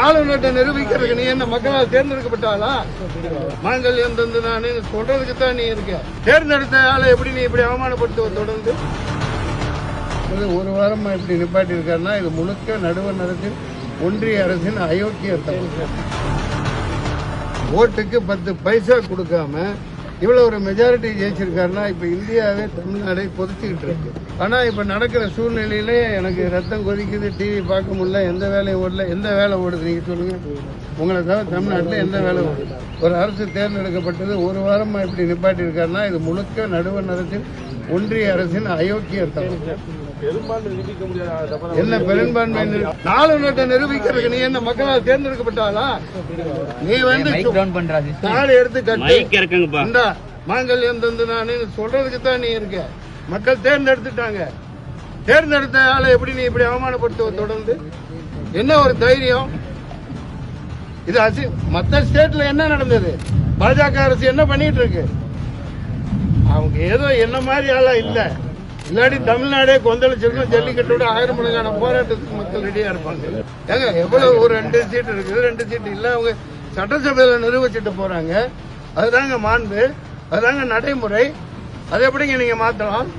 ஆளுநர்கிட்ட நிரூபிக்கிறதுக்கு நீ என்ன மக்களால் தேர்ந்தெடுக்கப்பட்டாளா? மாங்கல்யம் தந்து நான் சொல்றதுக்கு தான் நீ இருக்க. தேர்ந்தெடுத்த ஆளை எப்படி நீ இப்படி அவமானப்படுத்துவ? தொடர்ந்து ஒரு வாரமா இப்படி நிப்பாட்டி இருக்காருன்னா இது முழுக்க நடுவர் அரசின் ஒன்றிய அரசின் அயோக்கியத்தனம். ஓட்டுக்கு 10 பைசா கொடுக்காம இவ்வளவு ஒரு மெஜாரிட்டி ஜெயிச்சிருக்காருன்னா இப்ப இந்தியாவே தமிழ்நாடை கொதிச்சுக்கிட்டு இருக்கு. ஆனா இப்ப நடக்கிற சூழ்நிலையிலே எனக்கு ரத்தம் கொதிக்குது, டிவி பார்க்க முடியல, எந்த வேலையும் ஓடல. எந்த வேலை ஓடுது நீங்க சொல்லுங்க? உங்களை தவிர தமிழ்நாட்டில் எந்த வேலை ஓடுது? ஒரு அரசு தேர்ந்தெடுக்கப்பட்டது ஒரு வாரமா இப்படி நிப்பாட்டி இருக்காருன்னா இது முழுக்க நடுவர் அரசின் ஒன்றிய அரசின் அயோக்கியத்தனம். என்ன பெரும்பான்மை? ஆளுநர்கிட்ட நிரூபிக்கிறதுக்கு நீ என்ன மக்களால் தேர்ந்தெடுக்கப்பட்டாளா? நீ வந்து தாலி எடுத்து கட்டு, மாங்கல்யம் தந்து நான் சொல்றதுக்கு தான் நீ இருக்க. மக்கள் தேர்ந்தெடுத்துட்டாங்க. தேர்ந்தெடுத்த ஆளை எப்படி நீ இப்படி அவமானப்படுத்துவ? தொடர்ந்து என்ன ஒரு தைரியம் இது? மற்ற ஸ்டேட்ல என்ன நடந்தது? பாஜக அரசு என்ன பண்ணிட்டு இருக்கு? அவங்க ஏதோ என்ன மாதிரி ஆளா இல்ல. இல்லாட்டி தமிழ்நாடே கொந்தளிச்சிருக்கும். ஜல்லிக்கட்டோட 1000 மடங்கான போராட்டத்துக்கு மக்கள் ரெடியா இருப்பாங்க. ஏங்க எவ்வளவு ஒரு 2 சீட் இருக்குது, 2 சீட் இல்ல. அவங்க சட்டசபையில நிரூபிச்சுட்டு போறாங்க. அதுதாங்க மாண்பு, அதுதாங்க நடைமுறை. அதை எப்படிங்க நீங்க மாத்தலாம்?